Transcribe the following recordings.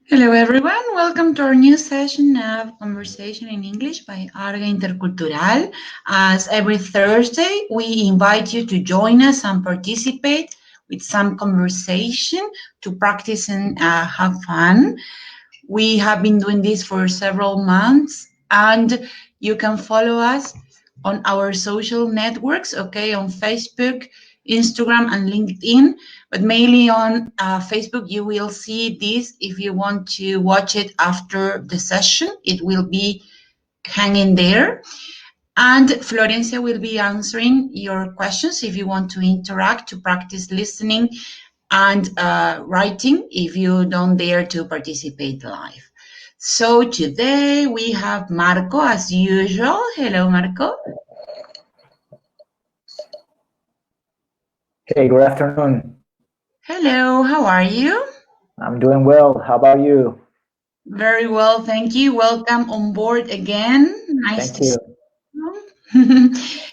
Hello everyone, welcome to our new session of Conversation in English by ARGA Intercultural. As every Thursday, we invite you to join us and participate with some conversation to practice and have fun. We have been doing this for several months and you can follow us on our social networks, okay, on Facebook, Instagram, and LinkedIn. But mainly on Facebook, you will see this. If you want to watch it after the session, it will be hanging there. And Florencia will be answering your questions if you want to interact, to practice listening and writing if you don't dare to participate live. So today we have Marco as usual. Hello, Marco. Hey, good afternoon. Hello, how are you? I'm doing well. How about you? Very well, thank you. Welcome on board again. Nice Thank to see you. you.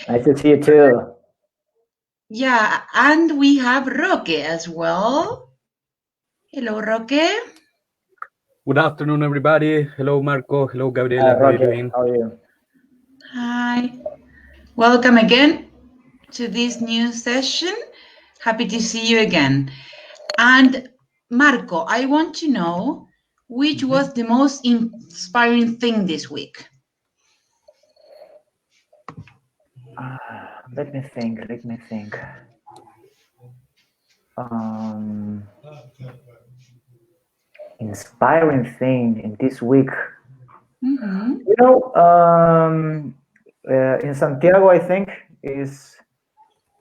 Nice to see you too. Yeah, and we have Roque as well. Hello, Roque. Good afternoon, everybody. Hello, Marco. Hello, Gabriela. How are you doing? How are you? Hi. Welcome again to this new session. Happy to see you again. And Marco, I want to know which was the most inspiring thing this week? Let me think. Inspiring thing in this week. Mm-hmm. You know, in Santiago, I think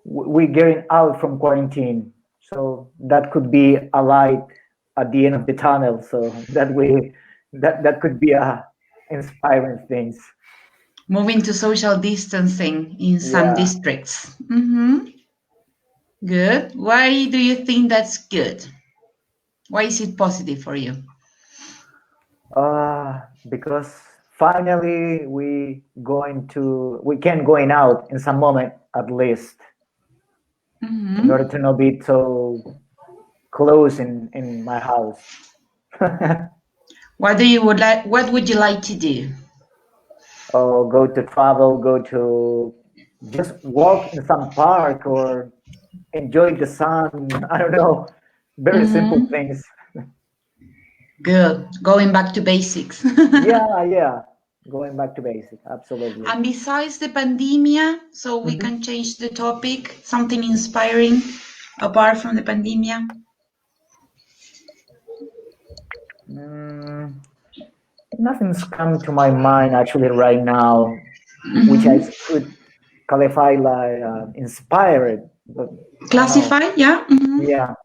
we're getting out from quarantine, so that could be a light at the end of the tunnel. So that could be a inspiring things. Moving to social distancing in some districts. Mm-hmm. Good. Why do you think that's good? Why is it positive for you? Because finally we can going out in some moment at least, in order to not be so close in my house. What would you like to do? Or go to travel, go to just walk in some park or enjoy the sun. I don't know. Very simple things. Good. Going back to basics. Yeah. Going back to basics, absolutely. And besides the pandemia, so we can change the topic, something inspiring apart from the pandemia? Nothing's come to my mind actually right now, which I could qualify like inspired. But classify, yeah? Yeah,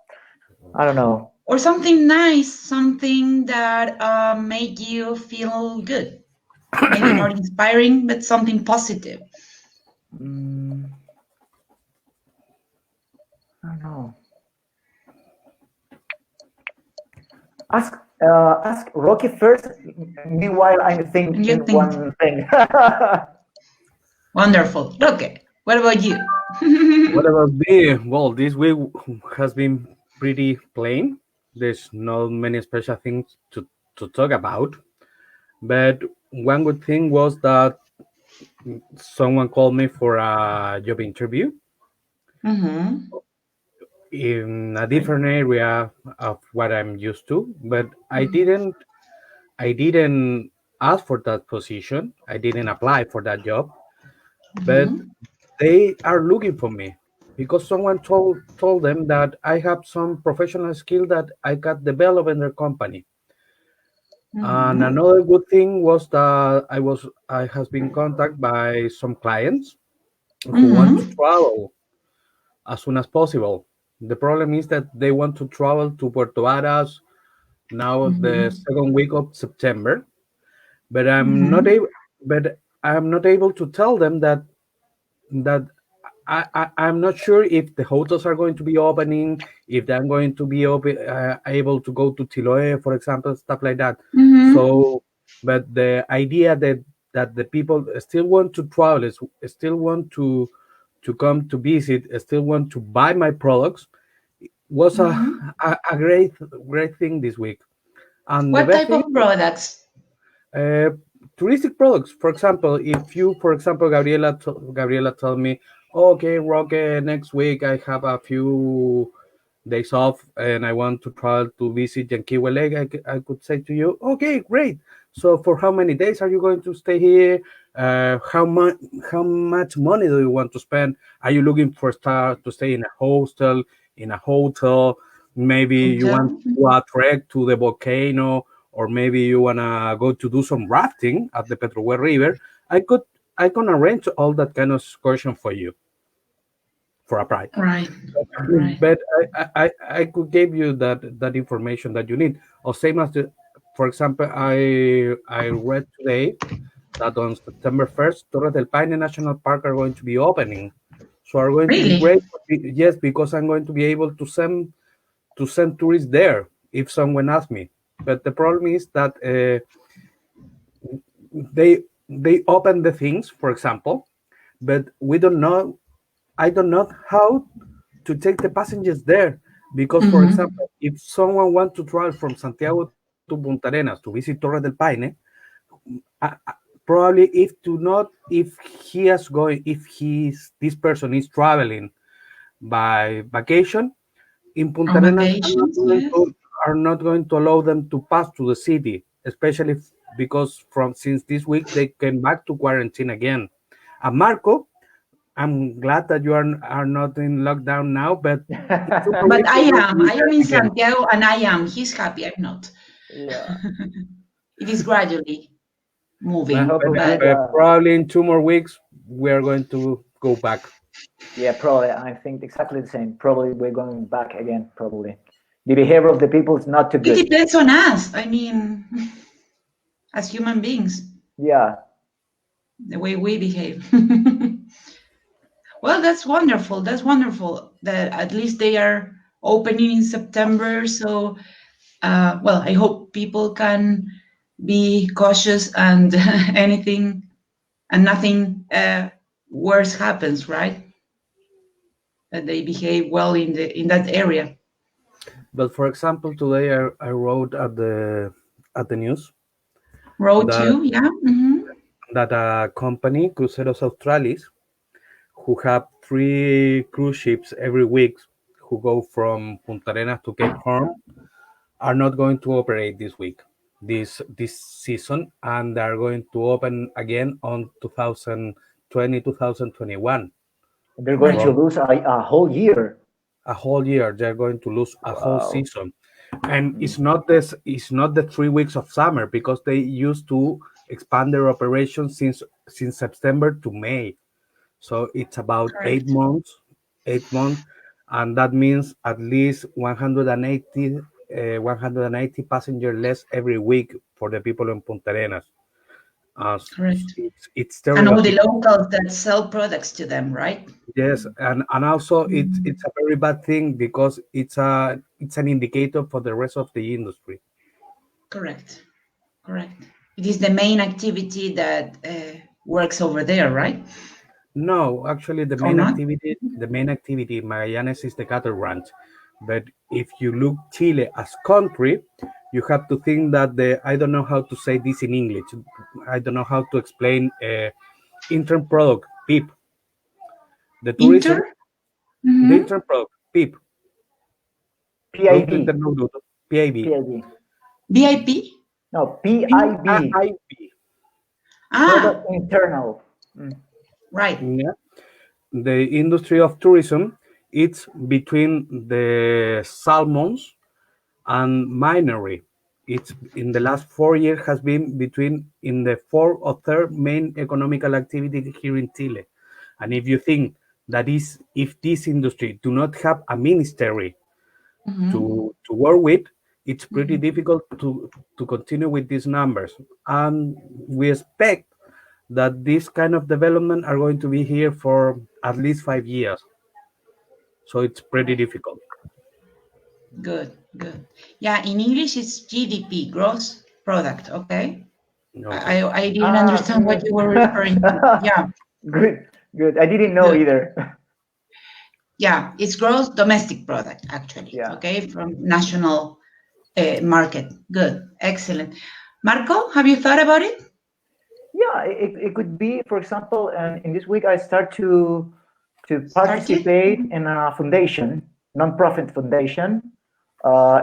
I don't know. Or something nice, something that made you feel good. Maybe not inspiring, but something positive. I don't know. Ask Rocky first. Meanwhile, I'm thinking one thing. Wonderful. Okay. What about you? What about me? Well, this week has been pretty plain. There's not many special things to talk about. But one good thing was that someone called me for a job interview in a different area of what I'm used to. But I didn't ask for that position. I didn't apply for that job. But they are looking for me because someone told them that I have some professional skill that I can develop in their company. And another good thing was that I has been contacted by some clients who want to travel as soon as possible. The problem is that they want to travel to Puerto Varas now the second week of September, but I'm not able to tell them that I'm not sure if the hotels are going to be opening, if they're going to be able to go to Chiloé, for example, stuff like that. So, but the idea that the people still want to travel, still want to come to visit, still want to buy my products, was a great thing this week. And What the best type of thing, products? touristic products. For example, if you, for example, Gabriela told me, okay, Roque, next week I have a few days off and I want to try to visit Yanquiwe Lake, I could say to you, okay, great. So for how many days are you going to stay here? How much money do you want to spend? Are you looking for to stay in a hostel, in a hotel? Maybe you want to do a trek to the volcano, or maybe you wanna go to do some rafting at the Petrohue River. I can arrange all that kind of excursion for you for a price. Right. Right. But I could give you that information that you need. Or same as for example, I read today that on September 1st, Torres del Paine National Park are going to be opening. So are going to be Really? great. Yes, because I'm going to be able to send tourists there if someone asks me. But the problem is that they open the things, for example, but we don't know. I don't know how to take the passengers there because, for example, if someone wants to travel from Santiago to Punta Arenas to visit Torres del Paine, probably if this person is traveling by vacation in Punta On Arenas vacations, yes. are not going to allow them to pass to the city, especially because since this week they came back to quarantine again. And Marco, I'm glad that you are not in lockdown now, but But I am in Santiago, and I am. He's happy. I'm not. Yeah. It is gradually moving. But probably in 2 more weeks we are going to go back. Yeah, probably. I think exactly the same. Probably we're going back again. Probably the behavior of the people is not too good. It depends on us. I mean, as human beings. Yeah. The way we behave. Well, that's wonderful. That's wonderful that at least they are opening in September. So, well, I hope people can be cautious and nothing worse happens, right? That they behave well in that area. But for example, today I wrote at the news. Road to, yeah. That a company, Cruceros Australis, who have 3 cruise ships every week who go from Punta Arenas to Cape Horn, are not going to operate this week, this season, and they are going to open again on 2020-2021. They're going to lose a whole year. A whole year. They're going to lose a whole season, and it's not the 3 weeks of summer because they used to expand their operation since September to May. So it's about 8 months, and that means at least 180 passenger less every week for the people in Punta Arenas. Correct. It's terrible. And all the locals that sell products to them, right? Yes, and also it's a very bad thing because it's an indicator for the rest of the industry. Correct. It is the main activity that works over there, right? No, actually, the main activity in Magallanes is the cattle ranch. But if you look Chile as country, you have to think that I don't know how to say this in English. I don't know how to explain intern product, PIP. The tourism, the intern product, PIP. PIB. PIB. BIP? No, PIB. Product internal. Right. Yeah. The industry of tourism, it's between the salmons and minery. It's in the last 4 years has been in the 4th or 3rd main economical activity here in Chile. And if you think that if this industry do not have a ministry to work with, it's pretty difficult to continue with these numbers. And we expect that this kind of development are going to be here for at least 5 years. So it's pretty difficult. Good. Yeah, in English it's GDP, gross product, okay? I didn't understand what you were referring to. Yeah. Good. I didn't know either. Yeah, it's gross domestic product, actually, okay, from national market. Good, excellent. Marco, have you thought about it? Yeah, it could be, for example, in this week I start to participate in a foundation, non-profit foundation,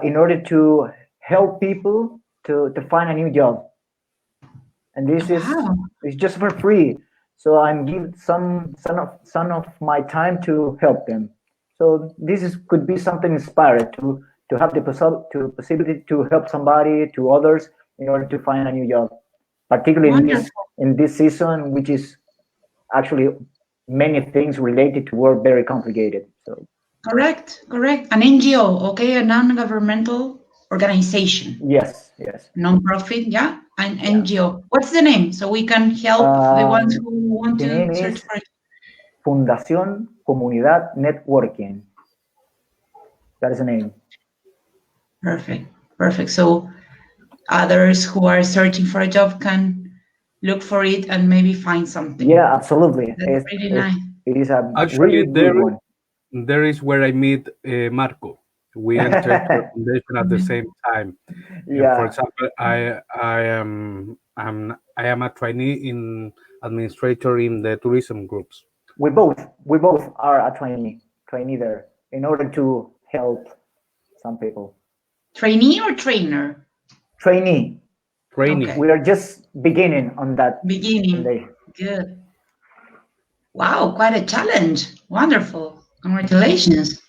in order to help people to find a new job. And this is just for free. So I'm giving some of my time to help them. So this could be something inspired to have the possibility to help somebody, to others, in order to find a new job, particularly in this season, which is actually many things related to work very complicated. So correct. An NGO, okay, a non-governmental organization. Yes. Non-profit, yeah, an NGO. What's the name so we can help the ones who want to search for it? Fundación Comunidad Networking. That is the name. Perfect. So others who are searching for a job can look for it and maybe find something. Yeah, absolutely. That's really nice. It is a Actually, really good one. There is where I meet Marco. We entered the foundation at the same time. Yeah. For example, I am a trainee in administrator in the tourism groups. We both are a trainee there in order to help some people. Trainee or trainer? Trainee. Okay. We are just beginning on that. Beginning. Good. Wow, quite a challenge. Wonderful. Congratulations.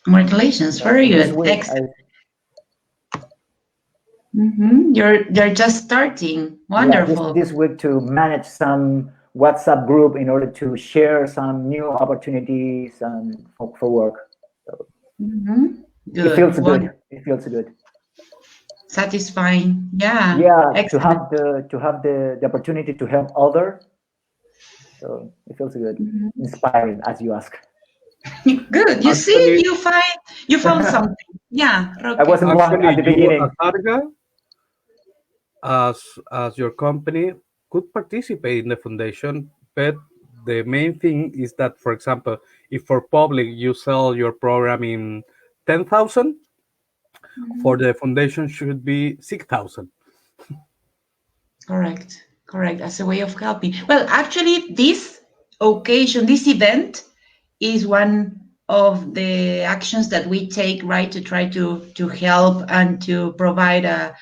Very good. Excellent. You're just starting. Wonderful. This week to manage some WhatsApp group in order to share some new opportunities and for work. So Good. It feels good. It feels good. Satisfying. Yeah. Yeah. Excellent. To have the opportunity to help others. So it feels good. Inspiring, as you ask. Good. You see, you found something. Yeah. I wasn't wrong at the beginning. ARGA, as your company, could participate in the foundation, but the main thing is that, for example, if for public you sell your program in 10,000, for the foundation should be 6,000. Correct. As a way of helping. Well, actually, this event is one of the actions that we take, right, to try to help and to provide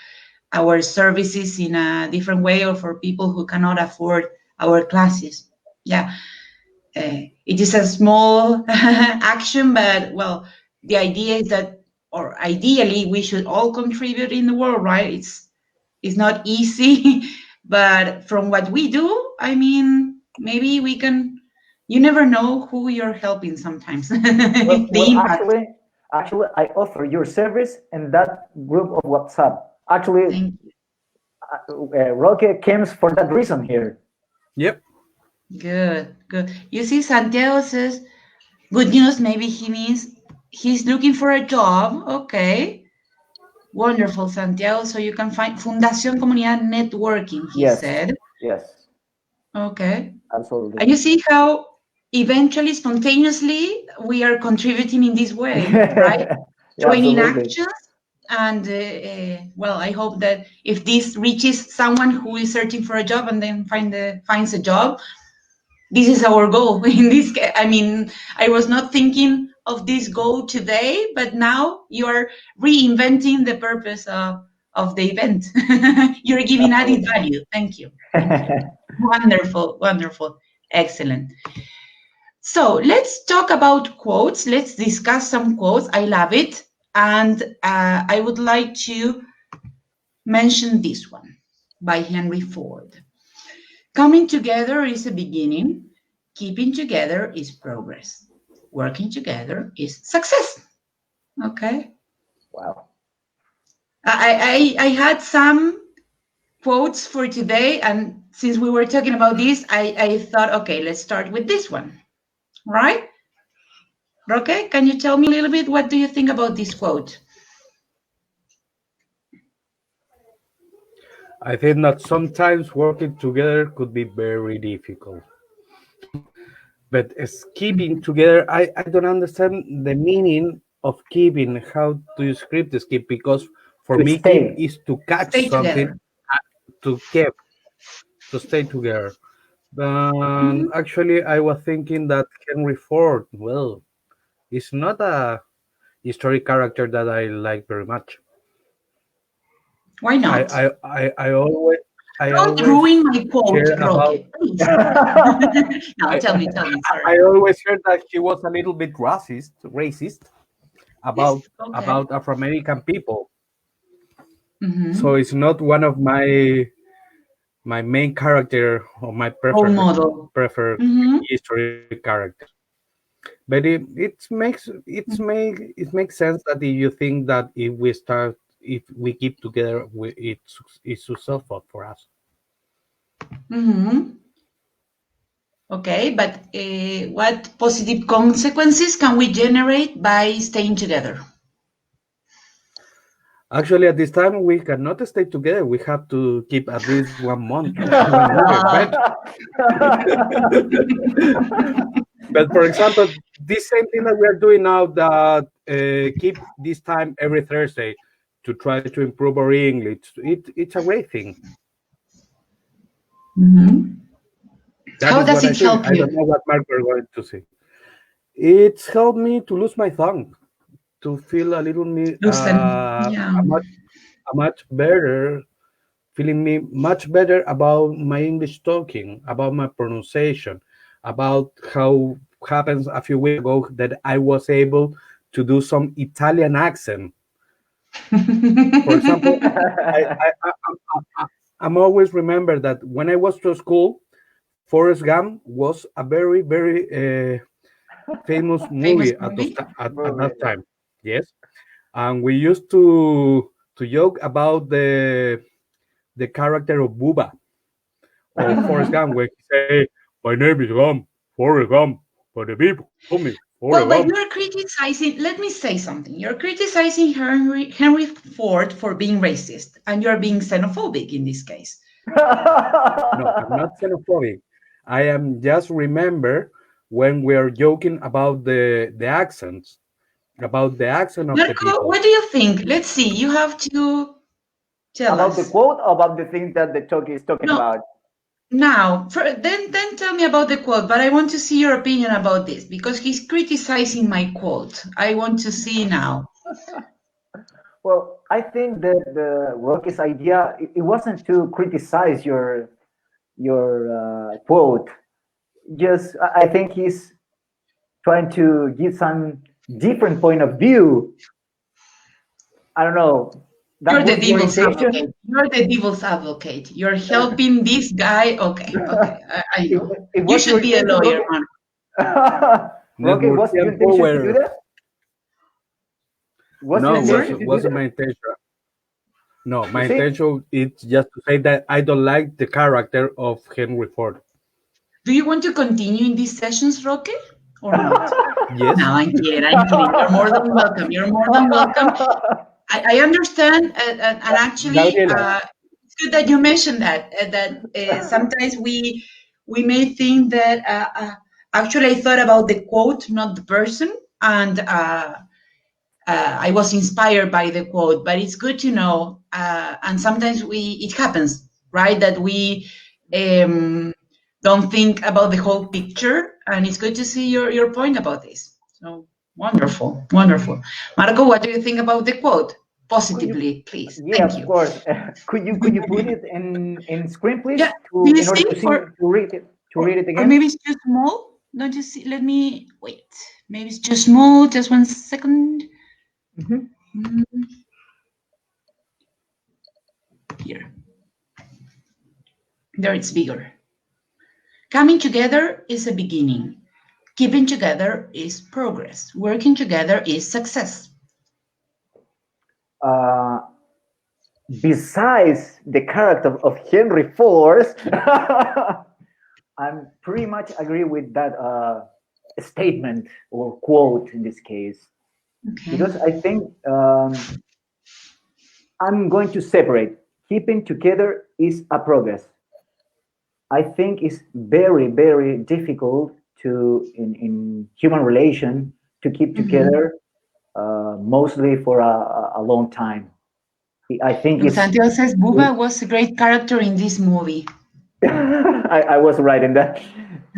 our services in a different way, or for people who cannot afford our classes. Yeah. It is a small action, but well, the idea is that, or ideally, we should all contribute in the world, right? It's not easy, but from what we do, I mean, maybe we can. You never know who you're helping sometimes. Actually, I offer your service in that group of WhatsApp. Actually, Roque came for that reason here. Yep. Good. You see, Santiago says, good news, maybe he means he's looking for a job. Okay. Wonderful, Santiago. So you can find Fundación Comunidad Networking, he said. Yes. Okay. Absolutely. And you see how eventually, spontaneously, we are contributing in this way, right? Joining actions. And well, I hope that if this reaches someone who is searching for a job and then finds a job, this is our goal. In this case, I mean, I was not thinking of this goal today, but now you are reinventing the purpose of the event. You're giving added value. Thank you. Wonderful. Excellent. So let's talk about quotes. Let's discuss some quotes. I love it. And I would like to mention this one by Henry Ford. Coming together is a beginning. Keeping together is progress. Working together is success. Okay. Wow. I had some quotes for today, and since we were talking about this, I thought, okay, let's start with this one. Right? Roque, can you tell me a little bit, what do you think about this quote? I think that sometimes working together could be very difficult. But keeping together, I don't understand the meaning of keeping. How do you script this keep? Because For To me, stay. keep is to catch Stay something, together. to stay together. Actually, I was thinking that Henry Ford, well, is not a historic character that I like very much. Why not? I Don't always ruin my quote, hear about. Roque, please. No, I, tell me, I sorry. always heard that he was a little bit racist Yes, about okay. Afro American people. So Mm-hmm. it's not one of my main character or my Role model. preferred Mm-hmm. history character. But it makes sense that if you think that if we keep together, it's successful for us. Mm-hmm. Okay, but what positive consequences can we generate by staying together? Actually, at this time, we cannot stay together. We have to keep at least 1 month, 1 year. But for example, this same thing that we are doing now, that keep this time every Thursday to try to improve our English. It's a great thing. Mm-hmm. That How is does what I it think. help I don't you? know what Mark are going to say. It's helped me to lose my tongue, to feel a little Loosen. Yeah. a much better, feeling me much better about my English talking, about my pronunciation, about how happens a few weeks ago that I was able to do some Italian accent. For example, I'm always remember that when I was to school, Forrest Gump was a very, very famous Famous movie movie? at that time. Yes, and we used to joke about the character of Booba or Forrest Mhm. Gump, where he say, "My name is Gump, Forrest Gump, but the people call me Forrest Well, but Gump." you're criticizing, let me say something. You're criticizing Henry Ford for being racist, and you're being xenophobic in this case. No, I'm not xenophobic. I am just remember when we are joking about the accents, about the accent of the Marco, people. what do you think? Let's see. You have to tell About the us. quote, or about the things that the talk is talking No, about? now, then tell me about the quote, but I want to see your opinion about this because he's criticizing my quote. I want to see now. Well, I think that the Rocky's idea, it wasn't to criticize your quote. Just I think he's trying to give some different point of view. I don't know. You're That the was your devil's intention. advocate. You're the devil's advocate. You're helping this guy. Okay, okay, I It, know. it You was your should be a intention, lawyer, Rocky. man. Rocky, was your Networking intention to do power. that? Was your No, Let's intention see. to do wasn't that? my intention. No, You my see? intention is just to say that I don't like the character of Henry Ford. Do you want to continue in these sessions, Roque, or not? No, Yes, I'm kidding. I'm kidding. You're more than welcome. You're more than welcome. I understand, and actually, Gabriela. it's good that you mentioned that. Sometimes we may think that actually I thought about the quote, not the person, and I was inspired by the quote. But it's good to know, and sometimes it happens, right? That we don't think about the whole picture, and it's good to see your point about this. So wonderful, wonderful. Marco, what do you think about the quote? Could you? Positively, please. Yeah, Thank of you. course. Could you put it in screen, please, Yeah, do you in order see, to see to read it or again? maybe it's too small? Don't you see? Let me wait. Maybe it's too small. Just 1 second. Mhm. Here, there it's bigger. Coming together is a beginning. Keeping together is progress. Working together is success. Uh, Besides the character of Henry Ford, I'm pretty much agree with that statement or quote in this case, Okay. because I think I'm going to separate. Keeping together is a progress. I think it's very, very difficult to in human relation to keep Mhm. together, mostly for a long time. I think it's... Santiago says Buba was a great character in this movie. I was right in that.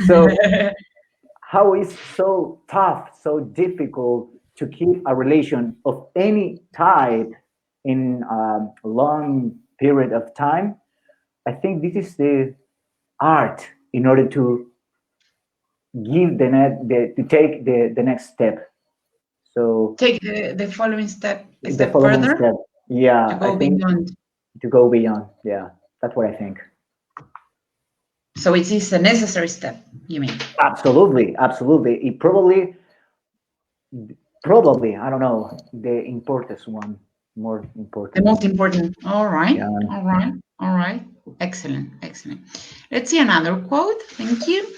So how is so tough, so difficult to keep a relation of any type in a long period of time? I think this is the art in order to give to take the next step. So take the following step, a the step following further. step. Yeah, To go I think beyond. to go beyond. Yeah, that's what I think. So it is a necessary step, you mean? Absolutely, absolutely. It probably, I don't know, the important one, more important. The most important. All right, Yeah. all right, all right. Excellent, excellent. Let's see another quote. Thank you.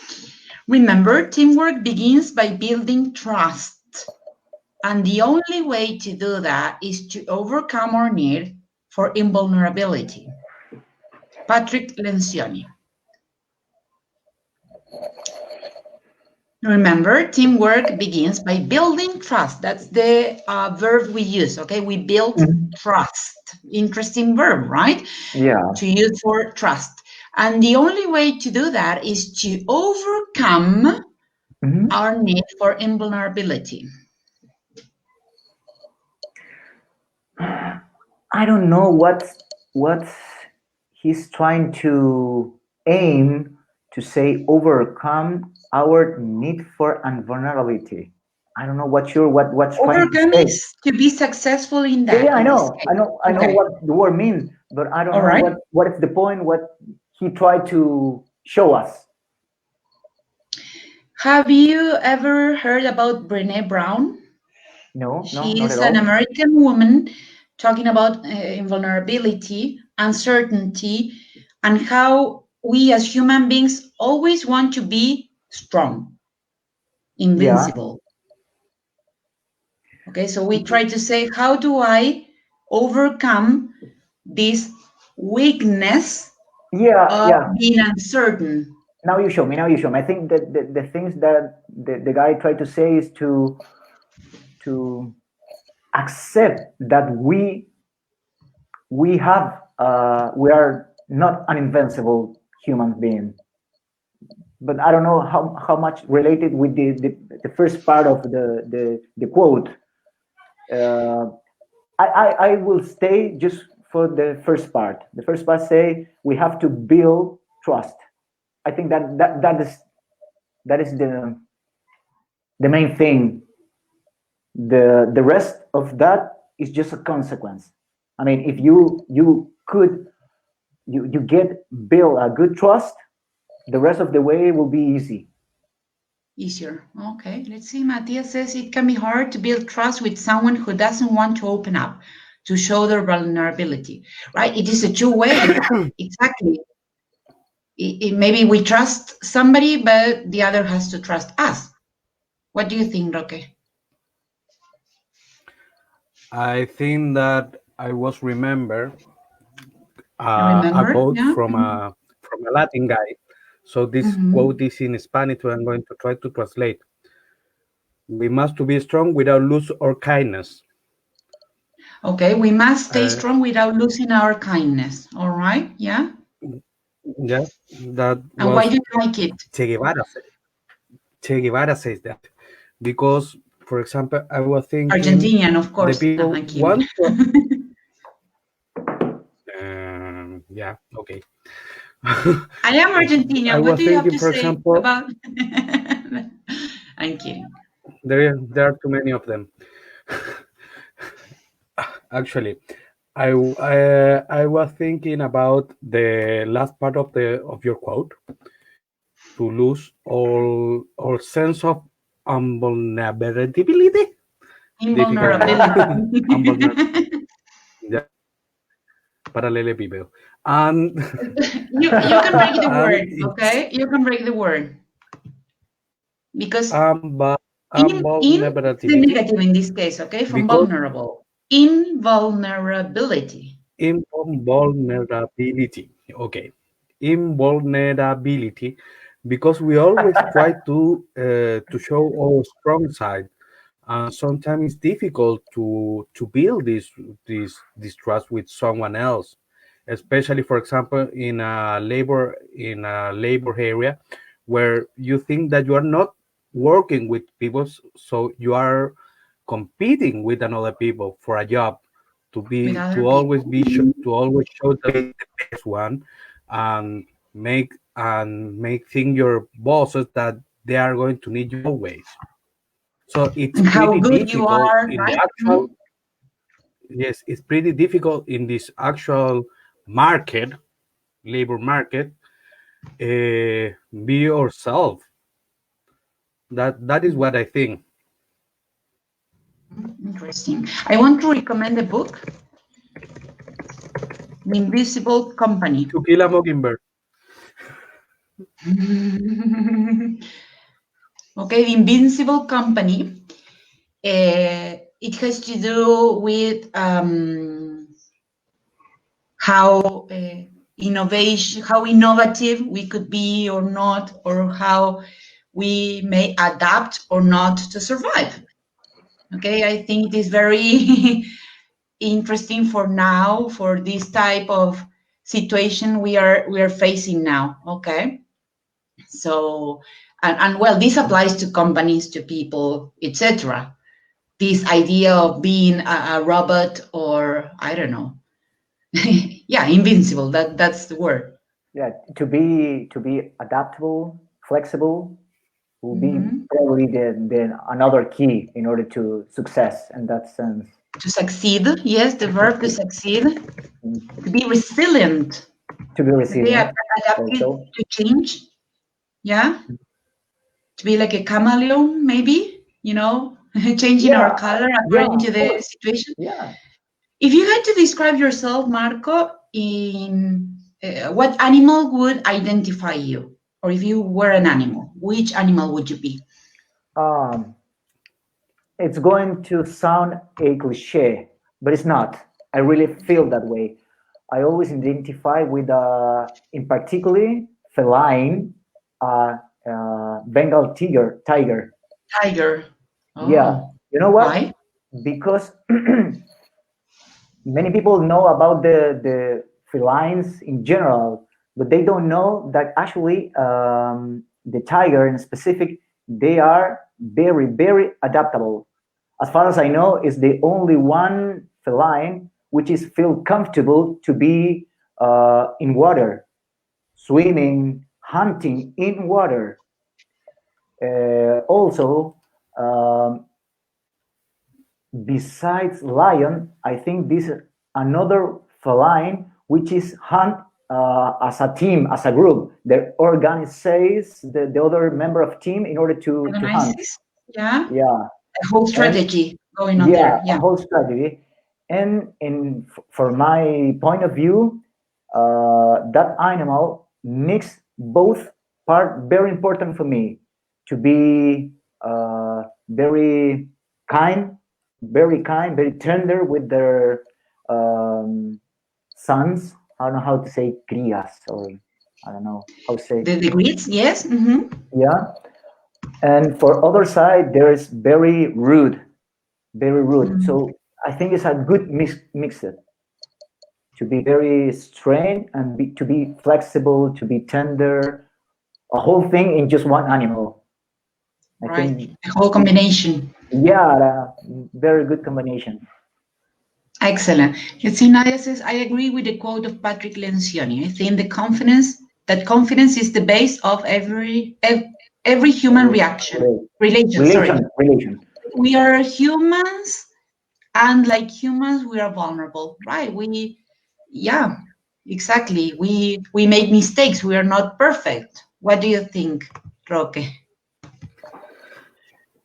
Remember, teamwork begins by building trust. And the only way to do that is to overcome our need for invulnerability. Patrick Lencioni. Remember, teamwork begins by building trust. That's the verb we use, okay? We build trust. Interesting verb, right? Yeah. To use for trust. And the only way to do that is to overcome our need for invulnerability. I don't know what he's trying to aim to say, overcome our need for invulnerability. I don't know what's trying to say. Is to be successful in that. Yeah, I know what the word means, but I don't know what is the point, what he tried to show us. Have you ever heard about Brené Brown? No, She's an American woman talking about invulnerability, uncertainty, and how we as human beings always want to be strong, invincible. Yeah. Okay, so we try to say, how do I overcome this weakness of being uncertain? Now you show me. I think that the things that the guy tried to say is to accept that we are not an invincible human being. But I don't know how much related with the first part of the quote. I will stay just for the first part. The first part say we have to build trust. I think that is the main thing. The rest of that is just a consequence. I mean, if you build a good trust, the rest of the way will be easy. Easier. Okay, let's see. Matthias says it can be hard to build trust with someone who doesn't want to open up, to show their vulnerability, right? It is a two-way. Exactly. Maybe we trust somebody, but the other has to trust us. What do you think, Roque? I think that I was remember a quote from a Latin guy. So this quote is in Spanish, so I'm going to try to translate. We must be strong without lose our kindness. Okay, we must stay strong without losing our kindness. All right, yeah? Yeah, that and why do you like it? Che Guevara says that because, for example, I was thinking Argentinian, of course. The people want yeah, okay. I am Argentinian. What do you have to say example, about? I'm kidding. There are too many of them. Actually, I was thinking about the last part of your quote, to lose all sense of invulnerability. Yeah. Parallelepípedo. And you can break the word, okay? You can break the word. Because invulnerability. The negative in this case, okay? From vulnerable. Invulnerability. Invulnerability. Okay. Invulnerability, because we always try to show our strong side, sometimes it's difficult to build this trust with someone else, especially, for example, in a labor area, where you think that you are not working with people, so you are competing with another people for a job, to always show that you're the best one, and make think your bosses that they are going to need you always. So it's And how pretty good you difficult are, in the right? actual. Yes, it's pretty difficult in this actual market, labor market. Be yourself. That is what I think. Interesting. I want to recommend the book, The Invisible Company. To Kill a Mockingbird. Okay, The Invincible Company. It has to do with how innovative we could be or not, or how we may adapt or not to survive. Okay, I think it is very interesting for now, for this type of situation we are facing now. Okay, so and well, this applies to companies, to people, etc. This idea of being a robot, or I don't know. Yeah, invincible. That's the word. Yeah, to be adaptable, flexible will be probably the another key in order to success in that sense. To succeed, yes, the verb to succeed. To be resilient. To be resilient. Adaptive to change. Yeah. To be like a chameleon, maybe, changing our color according to the situation. Yeah. If you had to describe yourself, Marco, in what animal would identify you? Or if you were an animal, which animal would you be? It's going to sound a cliche, but it's not. I really feel that way. I always identify with, in particular, feline, Bengal tiger. Tiger. Oh, yeah. You know what? Why? Because many people know about the felines in general, but they don't know that actually the tiger in specific, they are very, very adaptable. As far as I know, is the only one feline which is feel comfortable to be in water, swimming, hunting in water. Also, besides lion, I think this is another feline which is hunt as a team, as a group. That organizes the other member of team in order to hunt. Yeah. Yeah. A whole strategy going on there. Yeah. A whole strategy. And for my point of view, that animal makes both part very important for me, to be very kind, very tender with their sons. I don't know how to say crías, or I don't know how to say. The grids, yes. Yeah. And for other side, there is very rude. So I think it's a good mixer, to be very strained and to be flexible, to be tender, a whole thing in just one animal. I think a whole combination. Yeah, very good combination. Excellent. You see, Nadia says, I agree with the quote of Patrick Lencioni. I think that confidence is the base of every human relation. We are humans, and like humans, we are vulnerable, right? Exactly. We make mistakes. We are not perfect. What do you think, Roque?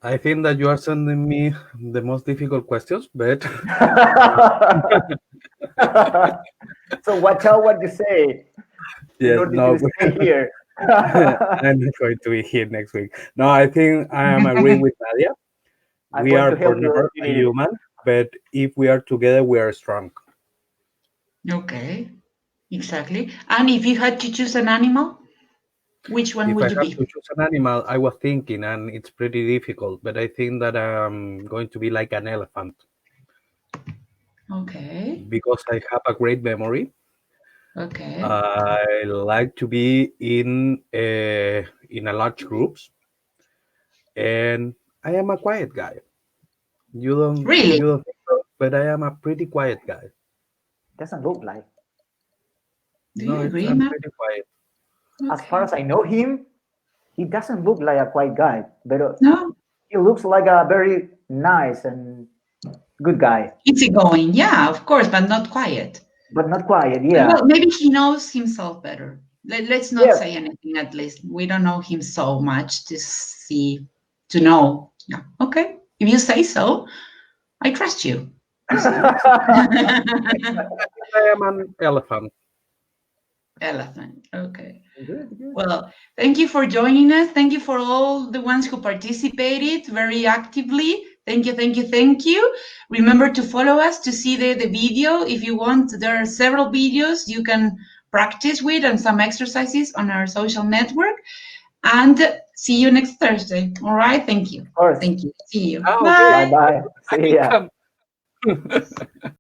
I think that you are sending me the most difficult questions, but so watch out what you say. Yes, no, to stay here. I'm not going to be here next week. No, I think I am agreeing with Nadia. We are vulnerable, human, but if we are together, we are strong. Okay, exactly. And if you had to choose an animal? Which one If would I you have be? to choose an animal, I was thinking, and it's pretty difficult, but I think that I'm going to be like an elephant. Okay. Because I have a great memory. Okay. I like to be in a large groups, and I am a quiet guy. You don't Really? think so, but I am a pretty quiet guy. Doesn't look like. Do you agree, I'm Matt? pretty quiet. As far as I know him, he doesn't look like a quiet guy, but No? he looks like a very nice and good guy. Easygoing, yeah, of course, but not quiet. But not quiet, yeah. Well, maybe he knows himself better. Let's not Yeah. say anything, at least. We don't know him so much to know. Yeah, okay. If you say so, I trust you. I am an elephant. Elephant, okay. Good. Well, thank you for joining us. Thank you for all the ones who participated very actively. Thank you. Remember to follow us to see the video. If you want, there are several videos you can practice with and some exercises on our social network. And see you next Thursday. All right? Thank you. Of course. Thank you. See you. Oh, Bye. Bye-bye. See ya.